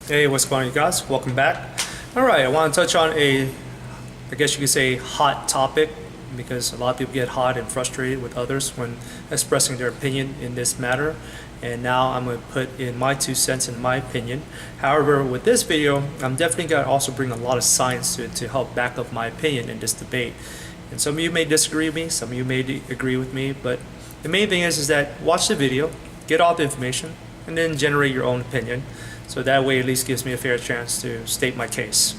Hey, what's going on, you guys? Welcome back. All right, I want to touch on I guess you could say, hot topic, because a lot of people get hot and frustrated with others when expressing their opinion in this matter. And now I'm going to put in my 2 cents in my opinion. However, with this video, I'm definitely going to also bring a lot of science to it to help back up my opinion in this debate. And some of you may disagree with me, some of you may agree with me, but the main thing is that watch the video, get all the information, and then generate your own opinion. So that way at least gives me a fair chance to state my case.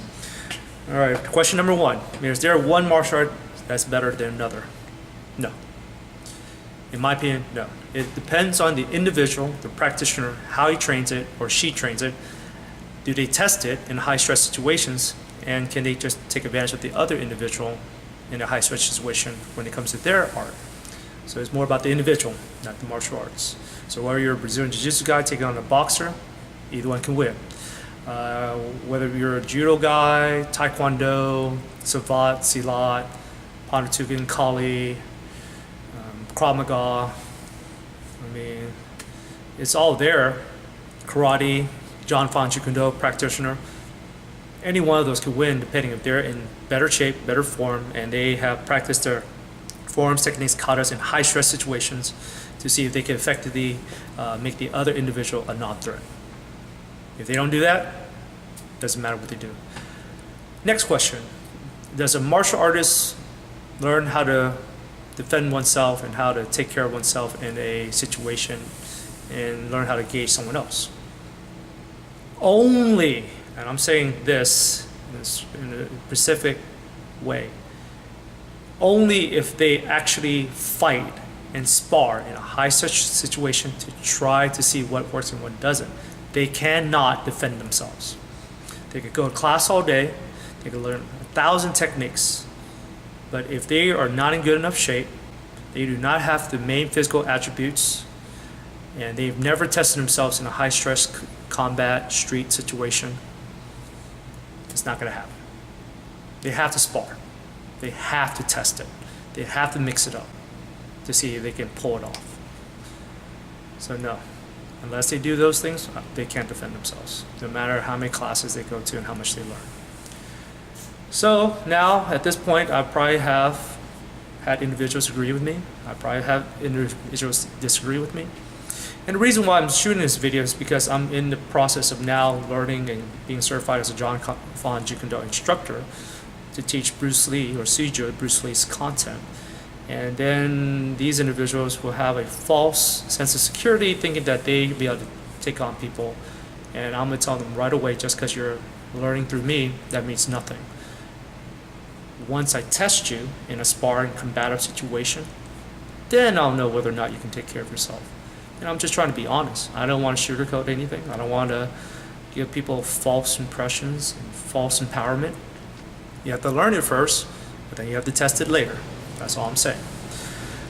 All right, question number 1. Is there one martial art that's better than another? No. In my opinion, no. It depends on the individual, the practitioner, how he trains it or she trains it. Do they test it in high stress situations, and can they just take advantage of the other individual in a high stress situation when it comes to their art? So it's more about the individual, not the martial arts. So whether you're a Brazilian Jiu-Jitsu guy taking on a boxer, either one can win. Whether you're a judo guy, taekwondo, savat, silat, Panatugan, Kali, Krav Maga, I mean, it's all there. Karate, John Fan Jeet Kune Do practitioner. Any one of those could win depending if they're in better shape, better form, and they have practiced their forms, techniques, katas in high stress situations to see if they can effectively make the other individual a non-threat. If they don't do that, doesn't matter what they do. Next question. Does a martial artist learn how to defend oneself and how to take care of oneself in a situation and learn how to gauge someone else? Only, and I'm saying this in a specific way, only if they actually fight and spar in a high stress situation to try to see what works and what doesn't. They cannot defend themselves. They could go to class all day, they could learn 1,000 techniques, but if they are not in good enough shape, they do not have the main physical attributes, and they've never tested themselves in a high stress combat street situation, it's not going to happen. They have to spar. They have to test it. They have to mix it up to see if they can pull it off. So no. Unless they do those things, they can't defend themselves, no matter how many classes they go to and how much they learn. So now, at this point, I probably have had individuals agree with me. I probably have individuals disagree with me. And the reason why I'm shooting this video is because I'm in the process of now learning and being certified as a John Fan Jeet Kune Do instructor to teach Bruce Lee or Sijo Bruce Lee's content. And then these individuals will have a false sense of security, thinking that they'll be able to take on people. And I'm going to tell them right away, just because you're learning through me, that means nothing. Once I test you in a sparring combative situation, then I'll know whether or not you can take care of yourself. And I'm just trying to be honest. I don't want to sugarcoat anything. I don't want to give people false impressions and false empowerment. You have to learn it first, but then you have to test it later. That's all I'm saying.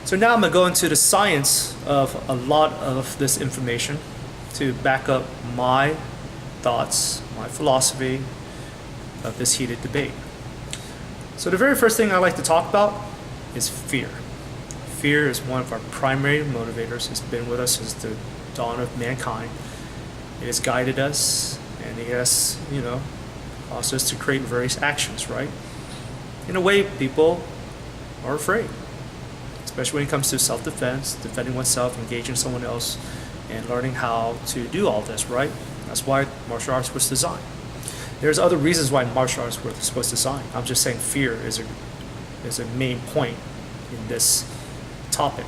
So now I'm going to go into the science of a lot of this information to back up my thoughts, my philosophy of this heated debate. So the very first thing I like to talk about is fear. Fear is one of our primary motivators. It's been with us since the dawn of mankind. It has guided us, and it has, caused us to create various actions, right? In a way, people are afraid, especially when it comes to self-defense, defending oneself, engaging someone else, and learning how to do all this, right? That's why martial arts was designed. There's other reasons why martial arts were supposed to design. I'm just saying fear is a main point in this topic.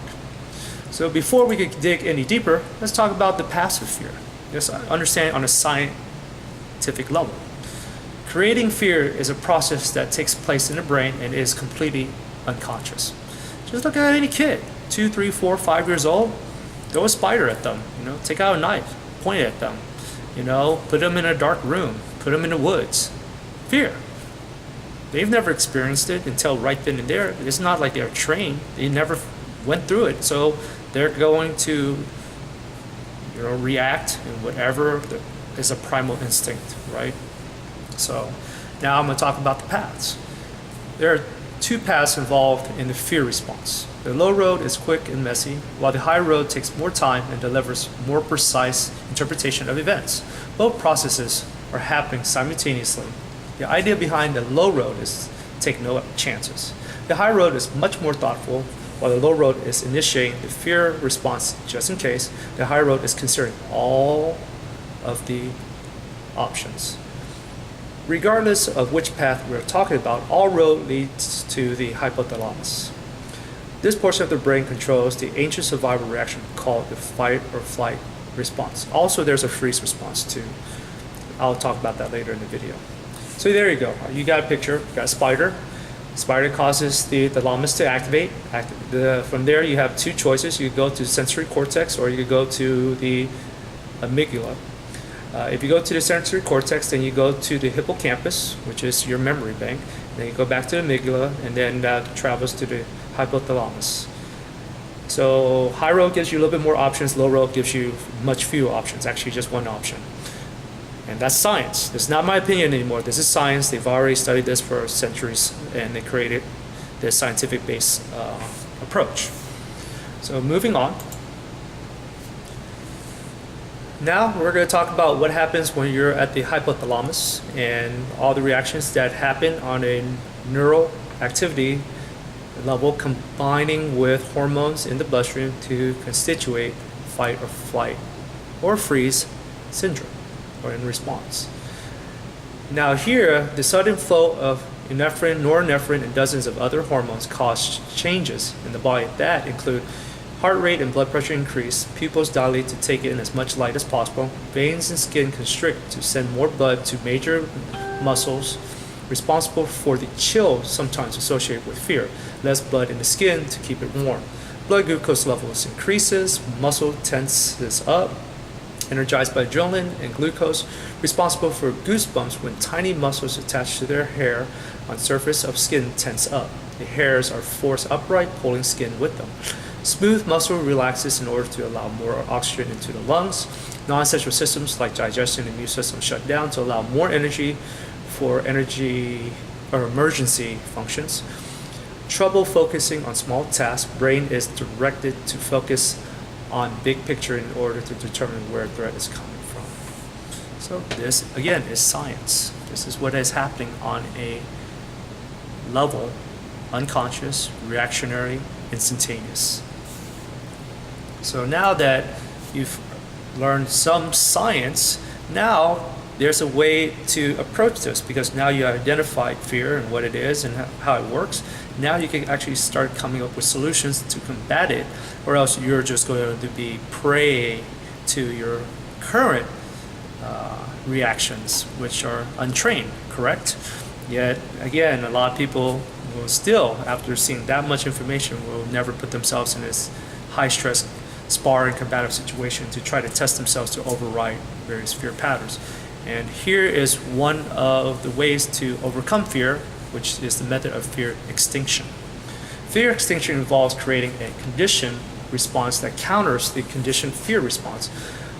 So before we could dig any deeper, let's talk about the passive fear. Let's understand on a scientific level. Creating fear is a process that takes place in the brain and is completely unconscious. Just look at any kid, 2, 3, 4, 5 years old, throw a spider at them, take out a knife, point it at them, put them in a dark room, put them in the woods. Fear. They've never experienced it until right then and there. It's not like they're trained. They never went through it. So they're going to, react in whatever is a primal instinct, right? So now I'm going to talk about the paths. There are 2 paths involved in the fear response. The low road is quick and messy, while the high road takes more time and delivers more precise interpretation of events. Both processes are happening simultaneously. The idea behind the low road is take no chances. The high road is much more thoughtful, while the low road is initiating the fear response just in case. The high road is considering all of the options. Regardless of which path we're talking about, all road leads to the hypothalamus. This portion of the brain controls the ancient survival reaction called the fight or flight response. Also, there's a freeze response too. I'll talk about that later in the video. So there you go. You got a picture. You got a spider. Spider causes the thalamus to activate. From there, you have two choices. You could go to sensory cortex or you could go to the amygdala. If you go to the sensory cortex, then you go to the hippocampus, which is your memory bank. Then you go back to the amygdala, and then that travels to the hypothalamus. So high road gives you a little bit more options. Low road gives you much fewer options. Actually, just one option. And that's science. This is not my opinion anymore. This is science. They've already studied this for centuries, and they created this scientific-based approach. So moving on. Now we're going to talk about what happens when you're at the hypothalamus and all the reactions that happen on a neural activity level combining with hormones in the bloodstream to constitute fight or flight or freeze syndrome or in response. Now here, the sudden flow of epinephrine, norepinephrine, and dozens of other hormones cause changes in the body that include heart rate and blood pressure increase, pupils dilate to take in as much light as possible, veins and skin constrict to send more blood to major muscles responsible for the chill sometimes associated with fear, less blood in the skin to keep it warm. Blood glucose levels increases, muscle tenses up, energized by adrenaline and glucose, responsible for goosebumps when tiny muscles attached to their hair on surface of skin tense up. The hairs are forced upright, pulling skin with them. Smooth muscle relaxes in order to allow more oxygen into the lungs. Non-essential systems like digestion and immune system shut down to allow more energy for energy or emergency functions. Trouble focusing on small tasks. Brain is directed to focus on big picture in order to determine where a threat is coming from. So this again is science. This is what is happening on a level, unconscious, reactionary, instantaneous. So now that you've learned some science, now there's a way to approach this because now you identified fear and what it is and how it works. Now you can actually start coming up with solutions to combat it, or else you're just going to be prey to your current reactions, which are untrained, correct? Yet, again, a lot of people will still, after seeing that much information, will never put themselves in this high-stress sparring combative situation to try to test themselves to override various fear patterns. And here is one of the ways to overcome fear, which is the method of fear extinction. Fear extinction involves creating a conditioned response that counters the conditioned fear response.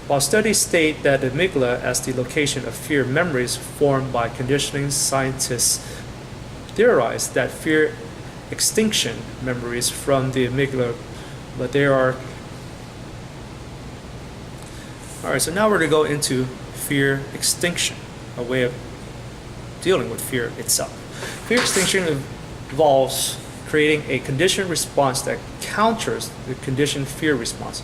While studies state that the amygdala as the location of fear memories formed by conditioning, scientists theorize that fear extinction memories from the amygdala, but they are... Alright, so now we're going to go into fear extinction, a way of dealing with fear itself. Fear extinction involves creating a conditioned response that counters the conditioned fear response.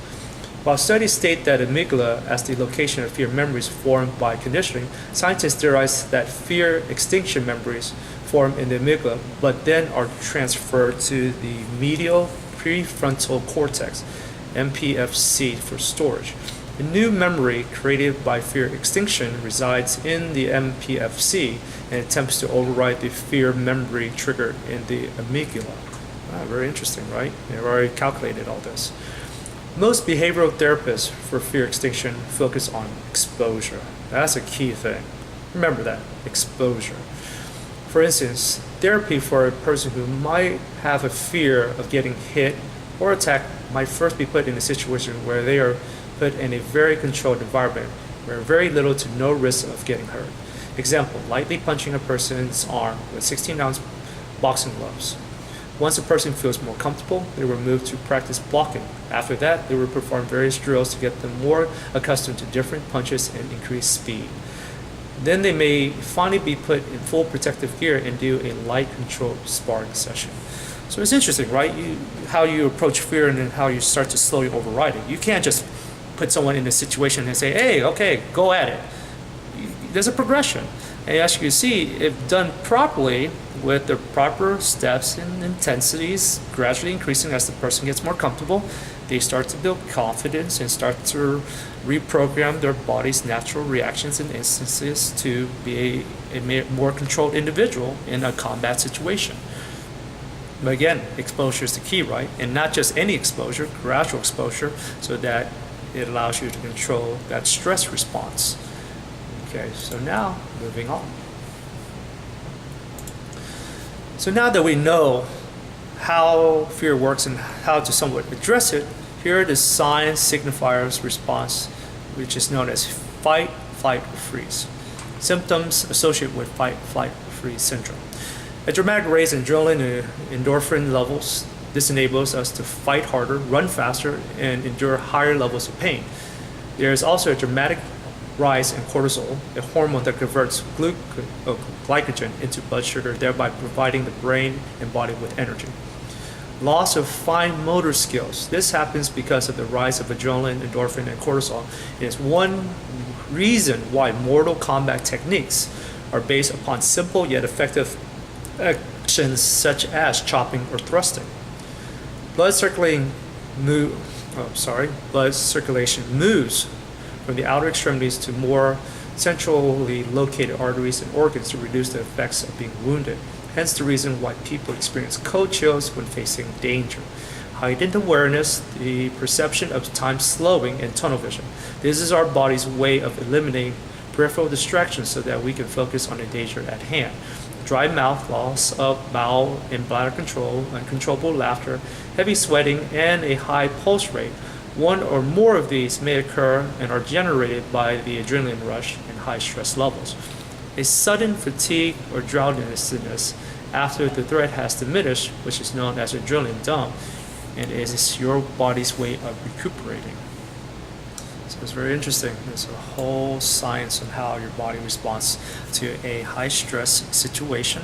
While studies state that amygdala as the location of fear memories formed by conditioning, scientists theorize that fear extinction memories form in the amygdala, but then are transferred to the medial prefrontal cortex, MPFC for storage. The new memory created by fear extinction resides in the MPFC and attempts to override the fear memory triggered in the amygdala. Very interesting, right? They've already calculated all this. Most behavioral therapists for fear extinction focus on exposure. That's a key thing. Remember that, exposure. For instance, therapy for a person who might have a fear of getting hit or attacked might first be put in a situation where they are put in a very controlled environment where very little to no risk of getting hurt. Example, lightly punching a person's arm with 16-ounce boxing gloves. Once a person feels more comfortable, they were moved to practice blocking. After that, they will perform various drills to get them more accustomed to different punches and increase speed. Then they may finally be put in full protective gear and do a light controlled sparring session. So it's interesting, right? How you approach fear and then how you start to slowly override it. You can't just put someone in a situation and say, hey, okay, go at it. There's a progression. And as you can see, if done properly with the proper steps and intensities gradually increasing as the person gets more comfortable, they start to build confidence and start to reprogram their body's natural reactions and instances to be a more controlled individual in a combat situation. But again, exposure is the key, right? And not just any exposure, gradual exposure, so that it allows you to control that stress response. Okay, so now moving on. So now that we know how fear works and how to somewhat address it, here are the signs, signifiers, response, which is known as fight, flight, or freeze. Symptoms associated with fight, flight, or freeze syndrome. A dramatic raise in adrenaline and endorphin levels. This enables us to fight harder, run faster, and endure higher levels of pain. There is also a dramatic rise in cortisol, a hormone that converts glycogen into blood sugar, thereby providing the brain and body with energy. Loss of fine motor skills. This happens because of the rise of adrenaline, endorphin, and cortisol. It is one reason why Mortal Kombat techniques are based upon simple yet effective actions such as chopping or thrusting. Blood circulation moves from the outer extremities to more centrally located arteries and organs to reduce the effects of being wounded. Hence the reason why people experience cold chills when facing danger. Heightened awareness, the perception of time slowing, and tunnel vision. This is our body's way of eliminating peripheral distractions so that we can focus on the danger at hand. Dry mouth, loss of bowel and bladder control, uncontrollable laughter, heavy sweating, and a high pulse rate. One or more of these may occur and are generated by the adrenaline rush and high stress levels. A sudden fatigue or drowsiness after the threat has diminished, which is known as adrenaline dump, and is your body's way of recuperating. So it's very interesting. There's a whole science on how your body responds to a high stress situation.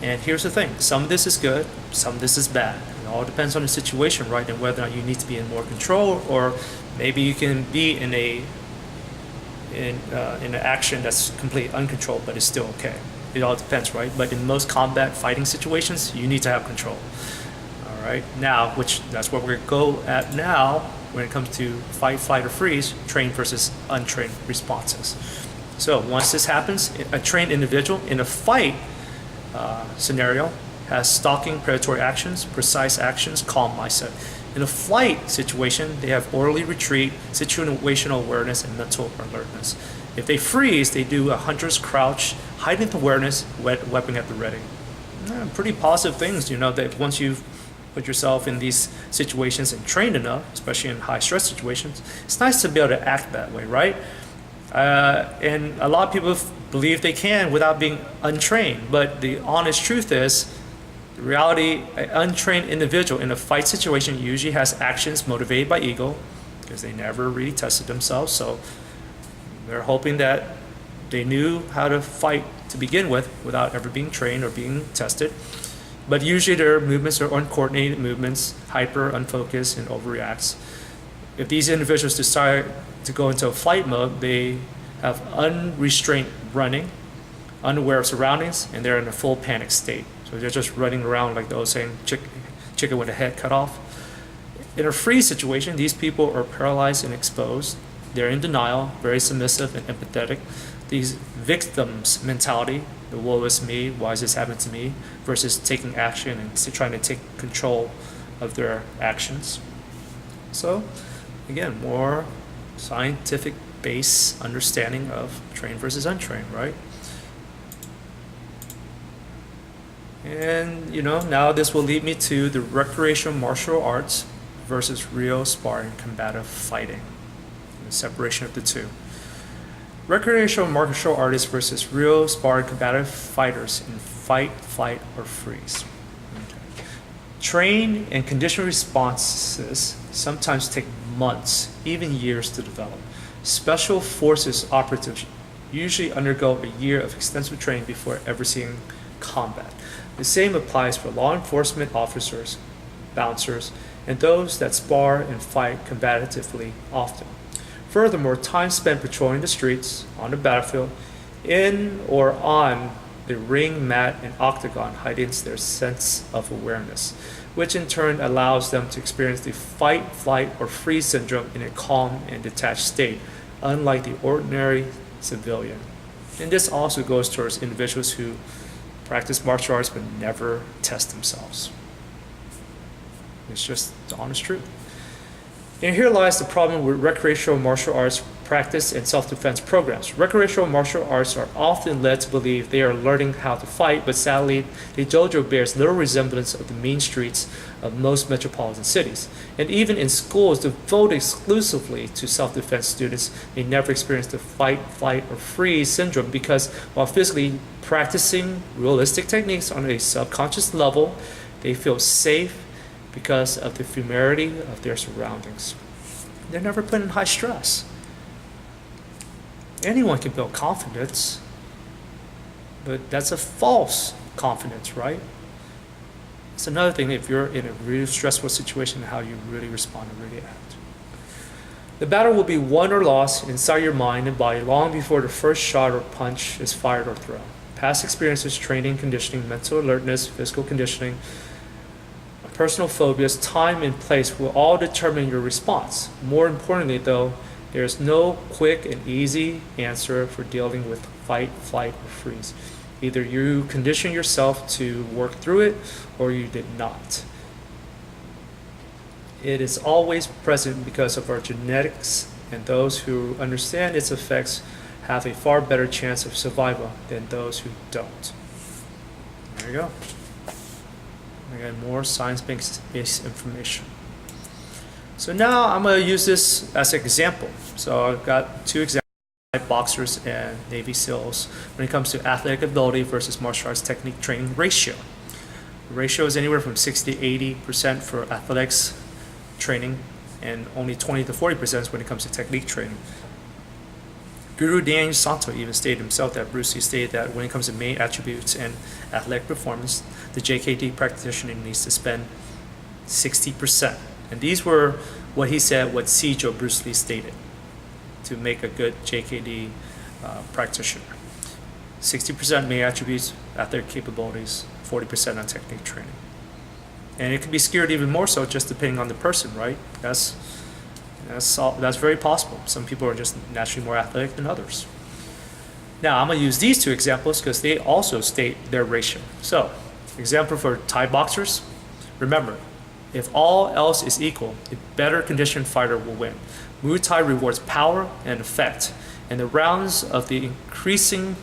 And here's the thing, some of this is good, some of this is bad. It all depends on the situation, right? And whether or not you need to be in more control, or maybe you can be in an action that's completely uncontrolled, but it's still okay. It all depends, right? But in most combat fighting situations, you need to have control. All right, now, that's what we're going to go at now when it comes to fight, flight, or freeze, trained versus untrained responses. So once this happens, a trained individual in a fight scenario has stalking, predatory actions, precise actions, calm mindset. In a flight situation, they have orderly retreat, situational awareness, and mental alertness. If they freeze, they do a hunter's crouch, heightened awareness, weapon at the ready. Pretty positive things, that once you've put yourself in these situations and trained enough, especially in high stress situations, it's nice to be able to act that way, right? And a lot of people believe they can without being untrained, but the honest truth is, the reality, an untrained individual in a fight situation usually has actions motivated by ego, because they never really tested themselves, so they're hoping that they knew how to fight to begin with without ever being trained or being tested. But usually their movements are uncoordinated movements, hyper, unfocused, and overreacts. If these individuals decide to go into a flight mode, they have unrestrained running, unaware of surroundings, and they're in a full panic state. So they're just running around like the old saying, chicken with a head cut off. In a freeze situation, these people are paralyzed and exposed. They're in denial, very submissive and empathetic. These victims mentality, the woe is me, why is this happening to me, versus taking action and trying to take control of their actions. So, again, more scientific base understanding of trained versus untrained, right? And, now this will lead me to the recreational martial arts versus real sparring combative fighting, the separation of the two. Recreational martial artists versus real sparring combative fighters in fight, flight, or freeze. Okay. Trained and conditioned responses sometimes take months, even years to develop. Special forces operatives usually undergo a year of extensive training before ever seeing combat. The same applies for law enforcement officers, bouncers, and those that spar and fight combatively often. Furthermore, time spent patrolling the streets, on the battlefield, in or on the ring, mat, and octagon heightens their sense of awareness, which in turn allows them to experience the fight, flight, or freeze syndrome in a calm and detached state, unlike the ordinary civilian. And this also goes towards individuals who practice martial arts but never test themselves. It's just the honest truth. And here lies the problem with recreational martial arts practice and self-defense programs. Recreational martial arts are often led to believe they are learning how to fight, but sadly, the dojo bears little resemblance of the mean streets of most metropolitan cities. And even in schools devoted exclusively to self-defense, students may never experience the fight, flight, or freeze syndrome because while physically practicing realistic techniques on a subconscious level, they feel safe because of the familiarity of their surroundings. They're never put in high stress. Anyone can build confidence, but that's a false confidence, right? It's another thing if you're in a really stressful situation, how you really respond and really act. The battle will be won or lost inside your mind and body long before the first shot or punch is fired or thrown. Past experiences, training, conditioning, mental alertness, physical conditioning, personal phobias, time and place will all determine your response. More importantly, though, there is no quick and easy answer for dealing with fight, flight, or freeze. Either you condition yourself to work through it or you did not. It is always present because of our genetics, and those who understand its effects have a far better chance of survival than those who don't. There you go. I got more science-based information. So now I'm going to use this as an example. So I've got two examples, boxers and Navy SEALs, when it comes to athletic ability versus martial arts technique training ratio. The ratio is anywhere from 60 to 80% for athletics training and only 20 to 40% when it comes to technique training. Guru Daniel Santo even stated himself that Bruce Lee stated that when it comes to main attributes and athletic performance, the JKD practitioner needs to spend 60%. And these were what he said, what Sijo Bruce Lee stated to make a good JKD practitioner. 60% main attributes, athletic capabilities, 40% on technique training. And it can be skewed even more so just depending on the person, right? That's very possible. Some people are just naturally more athletic than others. Now, I'm going to use these two examples because they also state their ratio. So, example for Thai boxers. Remember, if all else is equal, a better conditioned fighter will win. Muay Thai rewards power and effect, and the rounds are of increasing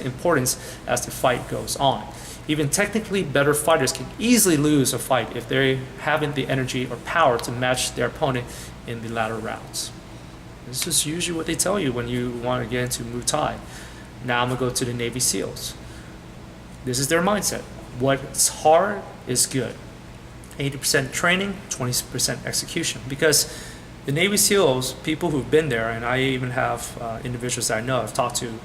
importance as the fight goes on. Even technically better fighters can easily lose a fight if they haven't the energy or power to match their opponent in the latter rounds. This is usually what they tell you when you want to get into Muay Thai. Now I'm going to go to the Navy SEALs. This is their mindset. What's hard is good. 80% training, 20% execution. Because the Navy SEALs, people who've been there, and I even have individuals that I know I've talked to,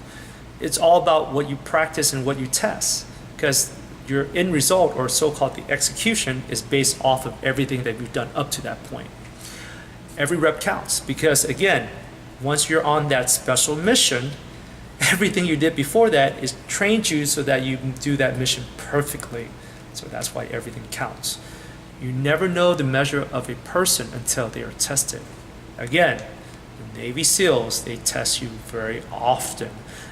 it's all about what you practice and what you test. Because your end result, or so-called the execution, is based off of everything that you've done up to that point. Every rep counts. Because again, once you're on that special mission, everything you did before that is trained you so that you can do that mission perfectly. So that's why everything counts. You never know the measure of a person until they are tested. Again, the Navy SEALs, they test you very often.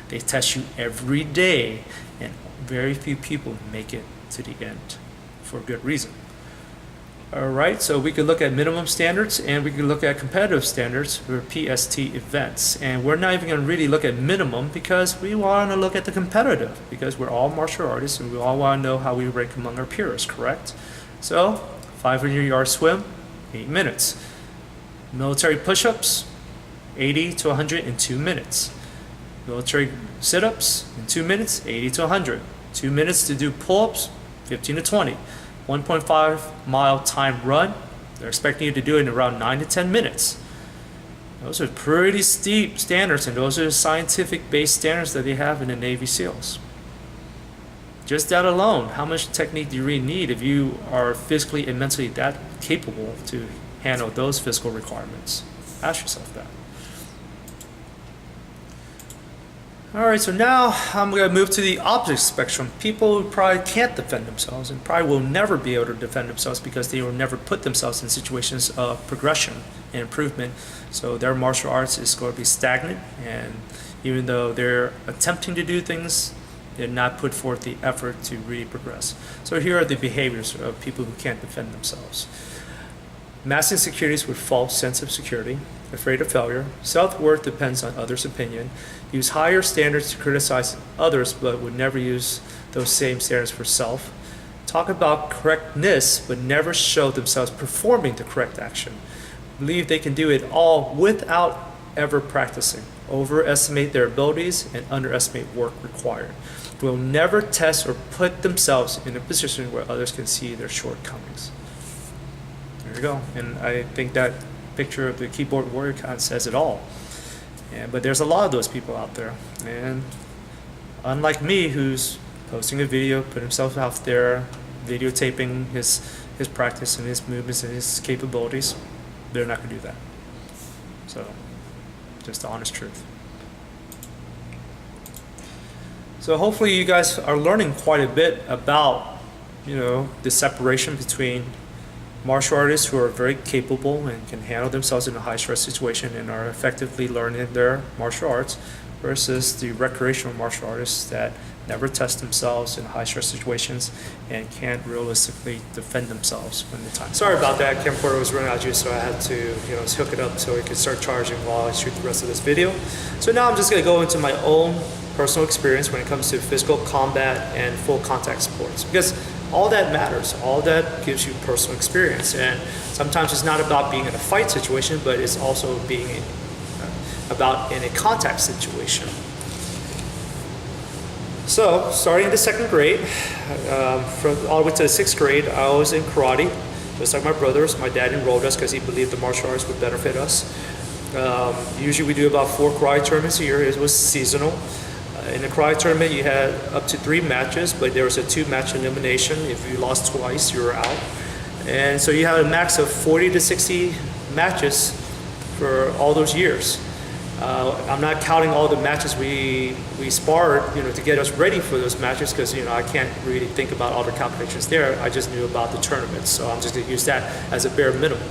They test you every day, and very few people make it to the end for good reason. All right, so we could look at minimum standards and we could look at competitive standards for PST events. And we're not even going to really look at minimum because we want to look at the competitive, because we're all martial artists and we all want to know how we rank among our peers, correct? So 500-yard swim, 8 minutes. Military push-ups, 80 to 100 in 2 minutes. Military sit-ups in 2 minutes, 80 to 100. 2 minutes to do pull-ups, 15 to 20. 1.5 mile time run, they're expecting you to do it in around 9 to 10 minutes. Those are pretty steep standards, and those are scientific-based standards that they have in the Navy SEALs. Just that alone, how much technique do you really need if you are physically and mentally that capable to handle those physical requirements? Ask yourself that. Alright, so now I'm going to move to the opposite spectrum. People who probably can't defend themselves and probably will never be able to defend themselves because they will never put themselves in situations of progression and improvement. So their martial arts is going to be stagnant, and even though they're attempting to do things, they're not put forth the effort to really progress. So here are the behaviors of people who can't defend themselves. Masking insecurities with false sense of security, afraid of failure, self-worth depends on others' opinion, use higher standards to criticize others but would never use those same standards for self, talk about correctness but never show themselves performing the correct action, believe they can do it all without ever practicing, overestimate their abilities and underestimate work required, will never test or put themselves in a position where others can see their shortcomings. There you go. And I think that picture of the keyboard warrior kind of says it all. But there's a lot of those people out there. And unlike me, who's posting a video, putting himself out there, videotaping his practice and his movements and his capabilities, they're not going to do that. So, just the honest truth. So hopefully you guys are learning quite a bit about, the separation between martial artists who are very capable and can handle themselves in a high stress situation and are effectively learning their martial arts versus the recreational martial artists that never test themselves in high stress situations and can't realistically defend themselves when the time. Sorry about that, camcorder was running out of juice, so I had to hook it up so it could start charging while I shoot the rest of this video. So now I'm just going to go into my own personal experience when it comes to physical combat and full contact sports, because all that matters, all that gives you personal experience. And sometimes it's not about being in a fight situation, but it's also being about in a contact situation. So starting in the 2nd grade, from all the way to the 6th grade, I was in karate, just like my brothers. My dad enrolled us because he believed the martial arts would benefit us. Usually we do about 4 karate tournaments a year. It was seasonal. In the karate tournament, you had up to 3 matches, but there was a 2-match elimination. If you lost twice, you were out. And so you had a max of 40 to 60 matches for all those years. I'm not counting all the matches we sparred, to get us ready for those matches, because I can't really think about all the calculations there. I just knew about the tournaments, so I'm just going to use that as a bare minimum.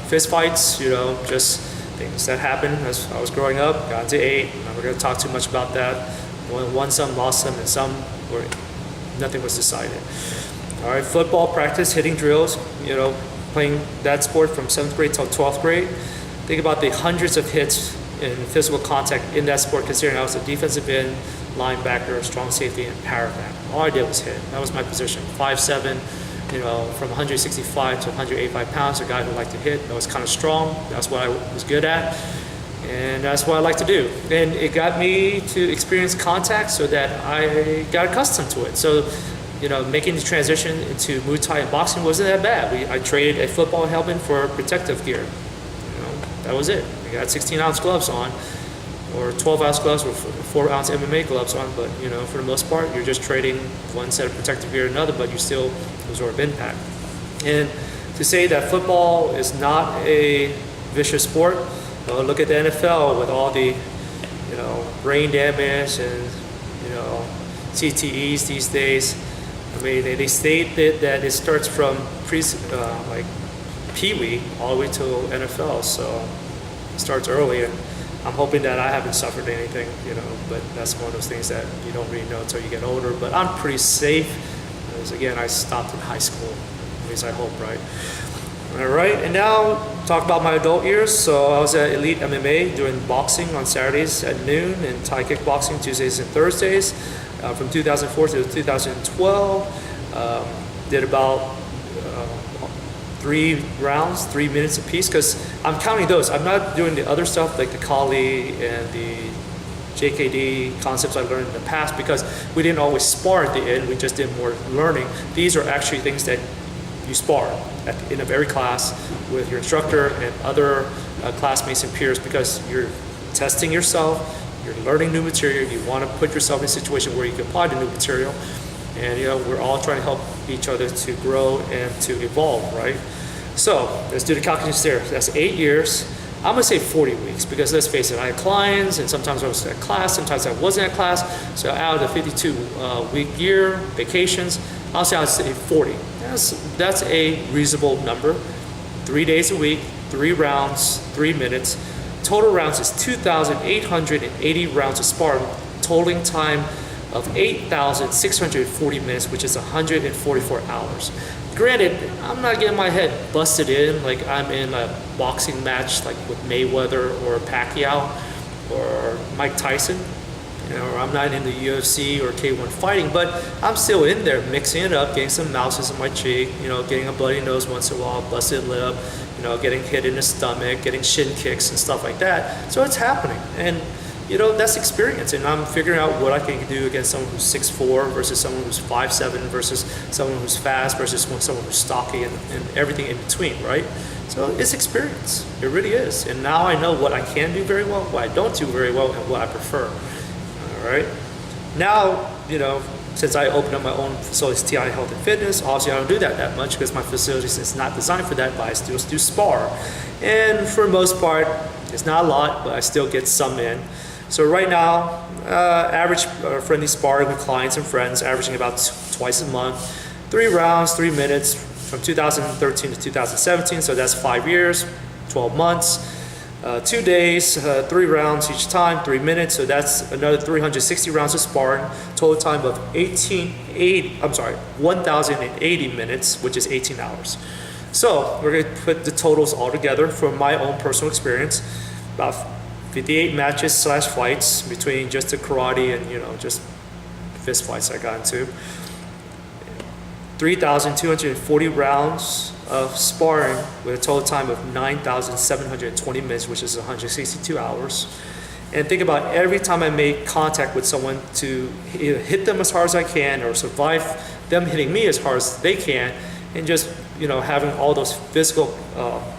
Fist fights, just things that happened as I was growing up. Got to 8. I'm not going to talk too much about that. Won some, lost some, and some where nothing was decided. All right, football practice, hitting drills. Playing that sport from 7th grade till 12th grade. Think about the hundreds of hits in physical contact in that sport, considering I was a defensive end, linebacker, strong safety, and power back. All I did was hit. That was my position. 5'7", from 165 to 185 pounds, a guy who liked to hit. That was kind of strong. That's what I was good at. And that's what I like to do. And it got me to experience contact so that I got accustomed to it. So, making the transition into Muay Thai and boxing wasn't that bad. I traded a football helmet for protective gear. That was it. We got 16-ounce gloves on, or 12-ounce gloves, or 4-ounce MMA gloves on. But for the most part, you're just trading one set of protective gear to another, but you still absorb impact. And to say that football is not a vicious sport, look at the NFL with all the brain damage and CTEs these days. I mean, they stated that it starts from Pee-wee all the way to NFL, so it starts early, and I'm hoping that I haven't suffered anything, but that's one of those things that you don't really know until you get older. But I'm pretty safe, because again, I stopped in high school, at least I hope, right? All right, and now talk about my adult years. So I was at Elite MMA doing boxing on Saturdays at noon, and Thai kickboxing Tuesdays and Thursdays. From 2004 to 2012, did about 3 rounds, 3 minutes apiece, because I'm counting those. I'm not doing the other stuff like the Kali and the JKD concepts I learned in the past, because we didn't always spar at the end, we just did more learning. These are actually things that you spar at the end of every class with your instructor and other classmates and peers, because you're testing yourself, you're learning new material, you want to put yourself in a situation where you can apply the new material, and we're all trying to help each other to grow and to evolve, right? So let's do the calculations there. That's 8 years. I'm gonna say 40 weeks, because let's face it, I had clients, and sometimes I was at class, sometimes I wasn't at class. So out of the 52 week year, vacations, I'll say 40. That's a reasonable number. 3 days a week, 3 rounds, 3 minutes. Total rounds is 2,880 rounds of sparring, totaling time of 8,640 minutes, which is 144 hours. Granted, I'm not getting my head busted in like I'm in a boxing match like with Mayweather or Pacquiao or Mike Tyson. Or I'm not in the UFC or K1 fighting, but I'm still in there mixing it up, getting some mouses in my cheek, getting a bloody nose once in a while, busted lip, getting hit in the stomach, getting shin kicks and stuff like that. So it's happening. And that's experience, and I'm figuring out what I can do against someone who's 6'4" versus someone who's 5'7", versus someone who's fast versus someone who's stocky, and everything in between, right? So it's experience. It really is. And now I know what I can do very well, what I don't do very well, and what I prefer. All right. Now, since I opened up my own facilities, TI Health and Fitness, obviously I don't do that much because my facilities is not designed for that, but I still do spar. And for the most part, it's not a lot, but I still get some in. So right now, average friendly sparring with clients and friends, averaging about twice a month, 3 rounds, 3 minutes, from 2013 to 2017. So that's 5 years, 12 months, 2 days, 3 rounds each time, 3 minutes. So that's another 360 rounds of sparring, total time of 1,080 minutes, which is 18 hours. So we're going to put the totals all together from my own personal experience. About 58 matches / fights between just the karate and just fist fights I got into. 3,240 rounds of sparring with a total time of 9,720 minutes, which is 162 hours. And think about every time I make contact with someone to either hit them as hard as I can or survive them hitting me as hard as they can, and just having all those physical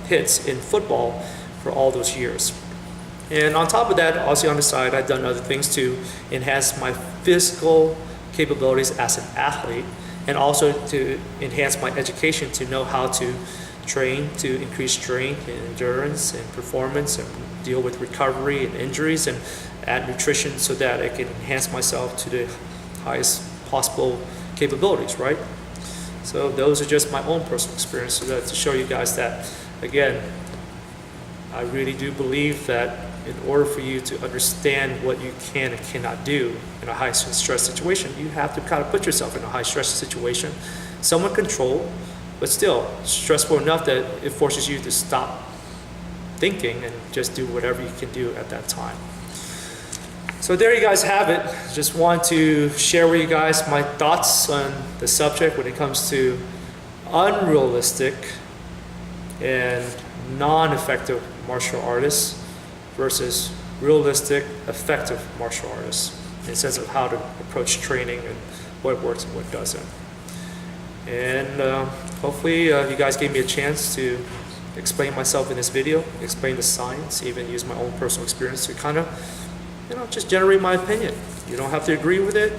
hits in football for all those years. And on top of that, also on the side, I've done other things to enhance my physical capabilities as an athlete, and also to enhance my education to know how to train to increase strength and endurance and performance, and deal with recovery and injuries, and add nutrition so that I can enhance myself to the highest possible capabilities, right? So those are just my own personal experience, so that to show you guys that, again, I really do believe that in order for you to understand what you can and cannot do in a high stress situation, you have to kind of put yourself in a high stress situation, somewhat controlled, but still stressful enough that it forces you to stop thinking and just do whatever you can do at that time. So there you guys have it. Just want to share with you guys my thoughts on the subject when it comes to unrealistic and non-effective martial artists versus realistic, effective martial artists, in the sense of how to approach training and what works and what doesn't. And hopefully you guys gave me a chance to explain myself in this video, explain the science, even use my own personal experience to kind of, just generate my opinion. You don't have to agree with it.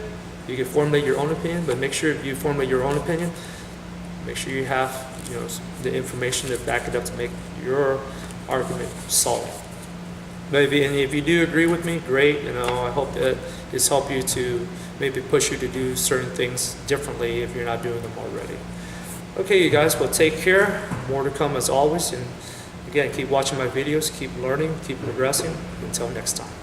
You can formulate your own opinion, but make sure if you formulate your own opinion, make sure you have, the information to back it up to make your argument solid. But if you do agree with me, great. I hope that this helped you to maybe push you to do certain things differently if you're not doing them already. Okay, you guys, well, take care. More to come as always. And again, keep watching my videos, keep learning, keep progressing. Until next time.